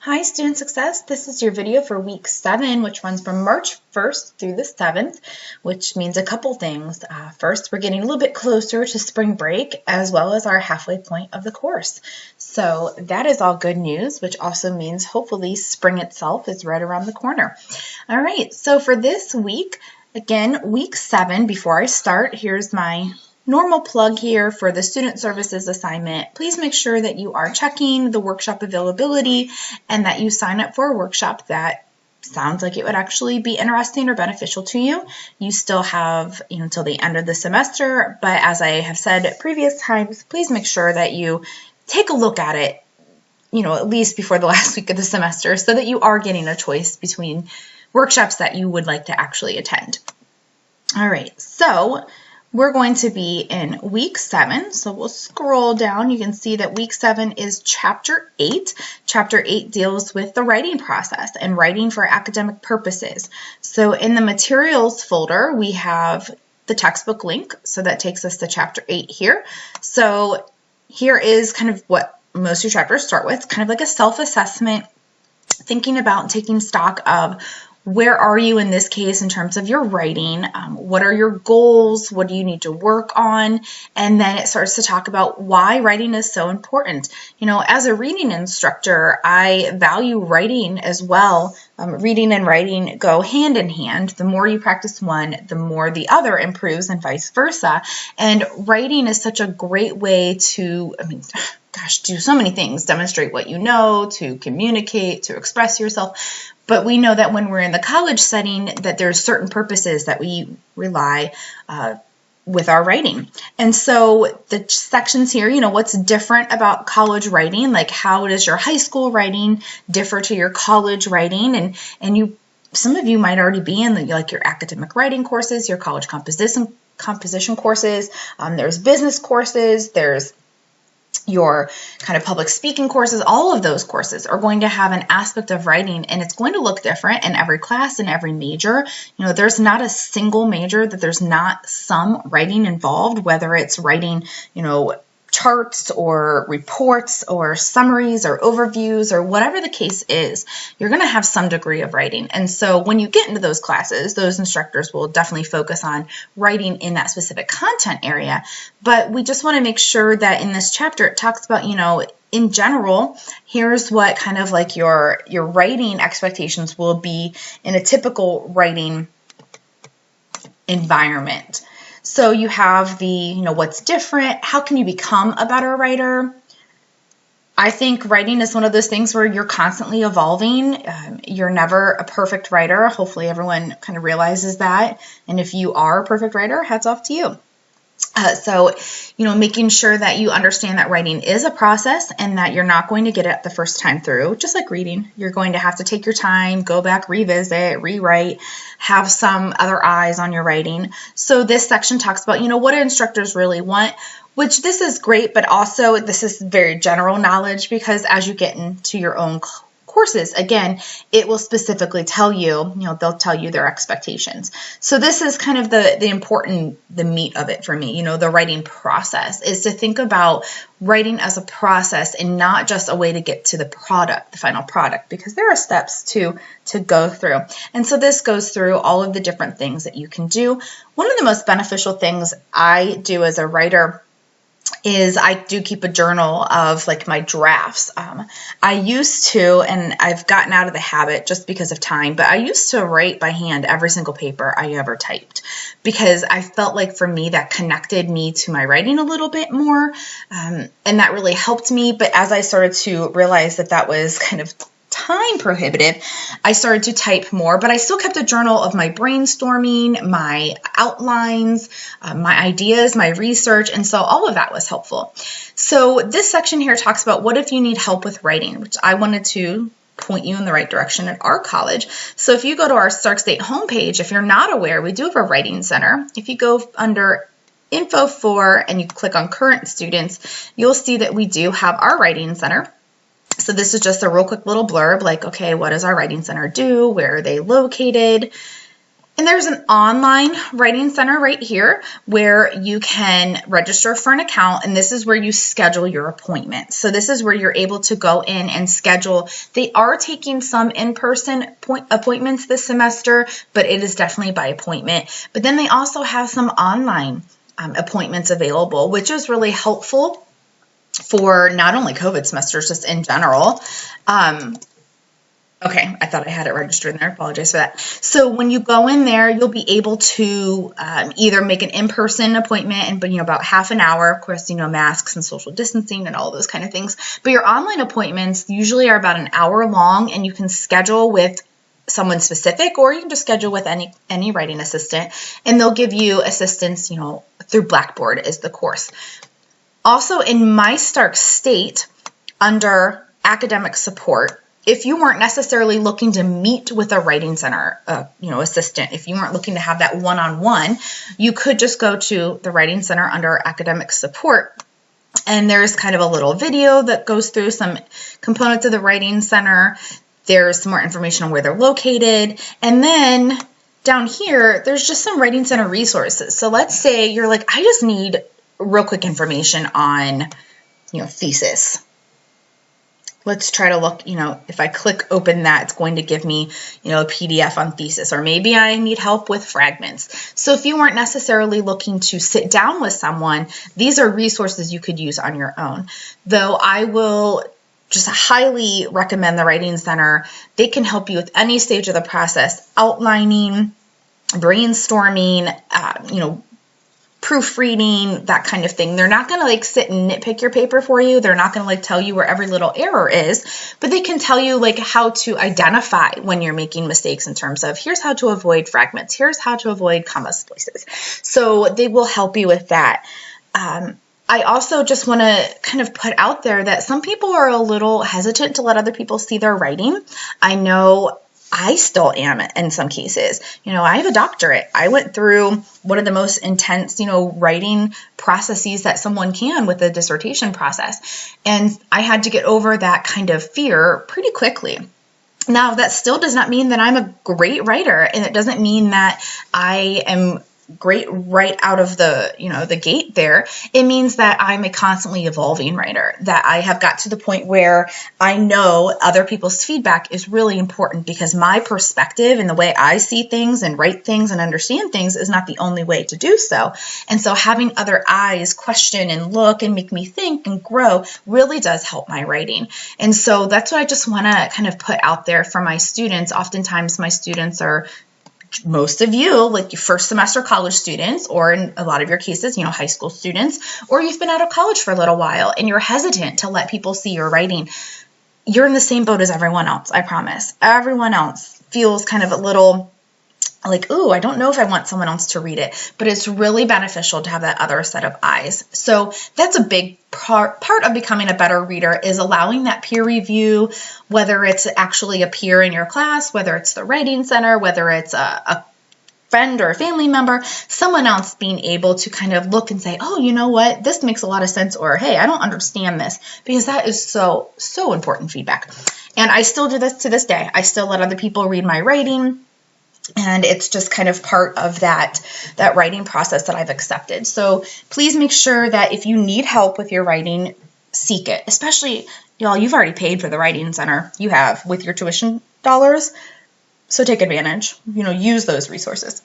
Hi Student Success, this is your video for week 7, which runs from March 1st through the 7th, which means a couple things. First, we're getting a little bit closer to spring break as well as our halfway point of the course. So that is all good news, which also means hopefully spring itself is right around the corner. All right, so for this week, again, week 7, before I start, here's my normal plug here for the student services assignment. Please make sure that you are checking the workshop availability and that you sign up for a workshop that sounds like it would actually be interesting or beneficial to you. You still have until the end of the semester, but as I have said at previous times, please make sure that you take a look at it, at least before the last week of the semester so that you are getting a choice between workshops that you would like to actually attend. All right, so we're going to be in week 7, so we'll scroll down. You can see that week 7 is chapter 8. Chapter 8 deals with the writing process and writing for academic purposes. So in the materials folder, we have the textbook link, so that takes us to chapter 8 here. So here is kind of what most of your chapters start with, kind of like a self-assessment, thinking about taking stock of where are you in this case in terms of your writing? What are your goals? What do you need to work on? And then it starts to talk about why writing is so important. As a reading instructor, I value writing as well. Reading and writing go hand in hand. The more you practice one, the more the other improves and vice versa. And writing is such a great way to, do so many things, demonstrate what you know, to communicate, to express yourself. But we know that when we're in the college setting, that there's certain purposes that we rely with our writing. And so the sections here, what's different about college writing, like how does your high school writing differ to your college writing? And some of you might already be in your academic writing courses, your college composition courses. There's business courses, there's your kind of public speaking courses. All of those courses are going to have an aspect of writing, and it's going to look different in every class and every major. There's not a single major that there's not some writing involved, whether it's writing, charts or reports or summaries or overviews or whatever the case is, you're going to have some degree of writing. And so when you get into those classes, those instructors will definitely focus on writing in that specific content area. But we just want to make sure that in this chapter, it talks about, in general, here's what kind of like your writing expectations will be in a typical writing environment. So you have the, what's different, how can you become a better writer? I think writing is one of those things where you're constantly evolving. You're never a perfect writer. Hopefully everyone kind of realizes that. And if you are a perfect writer, hats off to you. So making sure that you understand that writing is a process and that you're not going to get it the first time through, just like reading. You're going to have to take your time, go back, revisit, rewrite, have some other eyes on your writing. So this section talks about, what do instructors really want, which this is great, but also this is very general knowledge because as you get into your own courses, again, it will specifically tell you, they'll tell you their expectations. So this is kind of the meat of it for me, the writing process is to think about writing as a process and not just a way to get to the product, the final product, because there are steps to go through. And so this goes through all of the different things that you can do. One of the most beneficial things I do as a writer is I do keep a journal of my drafts. I used to, and I've gotten out of the habit just because of time, but I used to write by hand every single paper I ever typed because I felt like for me that connected me to my writing a little bit more, and that really helped me. But as I started to realize that was kind of time prohibitive, I started to type more, but I still kept a journal of my brainstorming, my outlines, my ideas, my research, and so all of that was helpful. So this section here talks about what if you need help with writing, which I wanted to point you in the right direction at our college. So if you go to our Stark State homepage, if you're not aware, we do have a writing center. If you go under Info for and you click on current students, you'll see that we do have our writing center. So this is just a real quick little blurb, okay, what does our writing center do? Where are they located? And there's an online writing center right here where you can register for an account, and this is where you schedule your appointments. So this is where you're able to go in and schedule. They are taking some in-person appointments this semester, but it is definitely by appointment. But then they also have some online appointments available, which is really helpful for not only COVID semesters, just in general. Okay, I thought I had it registered in there. Apologize for that. So when you go in there, you'll be able to either make an in-person appointment and about half an hour. Of course, masks and social distancing and all those kind of things. But your online appointments usually are about an hour long, and you can schedule with someone specific, or you can just schedule with any writing assistant, and they'll give you assistance, through Blackboard is the course. Also, in My Stark State, under academic support, if you weren't necessarily looking to meet with a writing center, assistant, if you weren't looking to have that one-on-one, you could just go to the writing center under academic support. And there's kind of a little video that goes through some components of the writing center. There's some more information on where they're located. And then down here, there's just some writing center resources. So let's say you're like, I just need real quick information on, thesis. Let's try to look, if I click open that, it's going to give me, a PDF on thesis, or maybe I need help with fragments. So if you weren't necessarily looking to sit down with someone, these are resources you could use on your own. Though I will just highly recommend the Writing Center. They can help you with any stage of the process, outlining, brainstorming, proofreading, that kind of thing. They're not going to sit and nitpick your paper for you. They're not going to tell you where every little error is, but they can tell you how to identify when you're making mistakes in terms of here's how to avoid fragments, here's how to avoid comma splices. So they will help you with that. I also just want to kind of put out there that some people are a little hesitant to let other people see their writing. I know I still am in some cases. I have a doctorate. I went through one of the most intense, writing processes that someone can with a dissertation process. And I had to get over that kind of fear pretty quickly. Now, that still does not mean that I'm a great writer, and it doesn't mean that I am great right out of the gate there. It means that I'm a constantly evolving writer, that I have got to the point where I know other people's feedback is really important, because my perspective and the way I see things and write things and understand things is not the only way to do so. And so having other eyes question and look and make me think and grow really does help my writing. And so that's what I just want to kind of put out there for my students. Oftentimes my students are, most of you, your first semester college students, or in a lot of your cases, high school students, or you've been out of college for a little while and you're hesitant to let people see your writing. You're in the same boat as everyone else, I promise. Everyone else feels kind of a little ooh, I don't know if I want someone else to read it, but it's really beneficial to have that other set of eyes. So that's a big part of becoming a better reader, is allowing that peer review, whether it's actually a peer in your class, whether it's the Writing Center, whether it's a friend or a family member, someone else being able to kind of look and say, oh, you know what, this makes a lot of sense, or hey, I don't understand this, because that is so important feedback. And I still do this to this day. I still let other people read my writing. And it's just kind of part of that writing process that I've accepted. So please make sure that if you need help with your writing, seek it. Especially, y'all, you've already paid for the Writing Center. You have with your tuition dollars. So take advantage. Use those resources.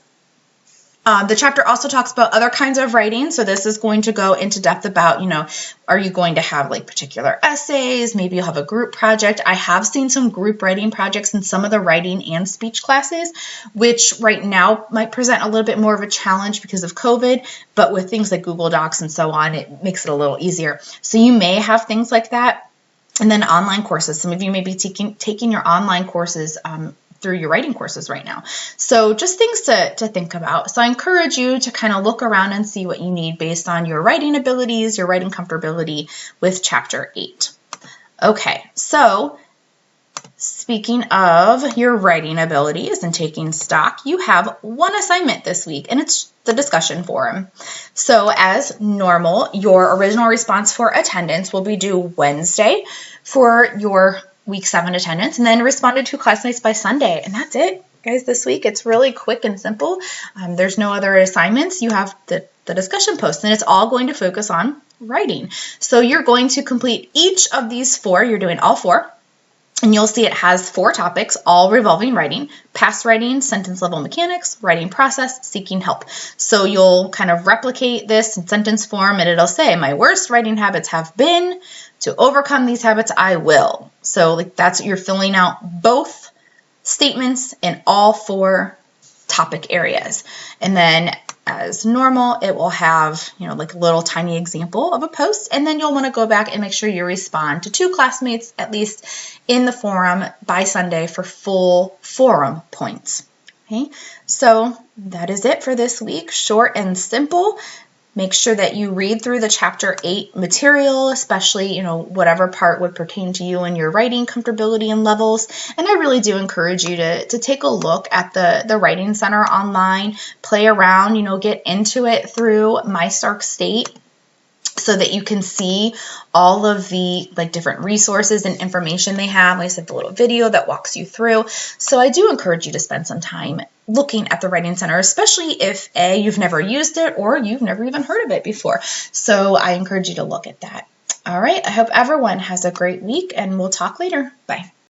The chapter also talks about other kinds of writing. So this is going to go into depth about, are you going to have particular essays? Maybe you'll have a group project. I have seen some group writing projects in some of the writing and speech classes, which right now might present a little bit more of a challenge because of COVID, but with things like Google Docs and so on, it makes it a little easier. So you may have things like that. And then online courses. Some of you may be taking your online courses through your writing courses right now. So just things to think about. So I encourage you to kind of look around and see what you need based on your writing abilities, your writing comfortability with Chapter 8. Okay, so speaking of your writing abilities and taking stock, you have one assignment this week, and it's the discussion forum. So as normal, your original response for attendance will be due Wednesday for your Week 7 attendance, and then responded to classmates by Sunday, and that's it. Guys, this week it's really quick and simple. There's no other assignments. You have the discussion post, and it's all going to focus on writing. So you're going to complete each of these 4. You're doing all 4. And you'll see it has 4 topics, all revolving writing: past writing, sentence level mechanics, writing process, seeking help. So you'll kind of replicate this in sentence form, and it'll say, my worst writing habits have been, to overcome these habits, I will. So like that's what you're filling out, both statements in all 4 topic areas. And then as normal, it will have, like a little tiny example of a post, and then you'll want to go back and make sure you respond to 2 classmates at least in the forum by Sunday for full forum points. Okay, so that is it for this week. Short and simple. Make sure that you read through the Chapter 8 material, especially, whatever part would pertain to you and your writing comfortability and levels. And I really do encourage you to take a look at the Writing Center online, play around, get into it through MyStark State, so that you can see all of the different resources and information they have. Like I said, the little video that walks you through. So I do encourage you to spend some time looking at the Writing Center, especially if you've never used it or you've never even heard of it before. So I encourage you to look at that. All right, I hope everyone has a great week, and we'll talk later. Bye.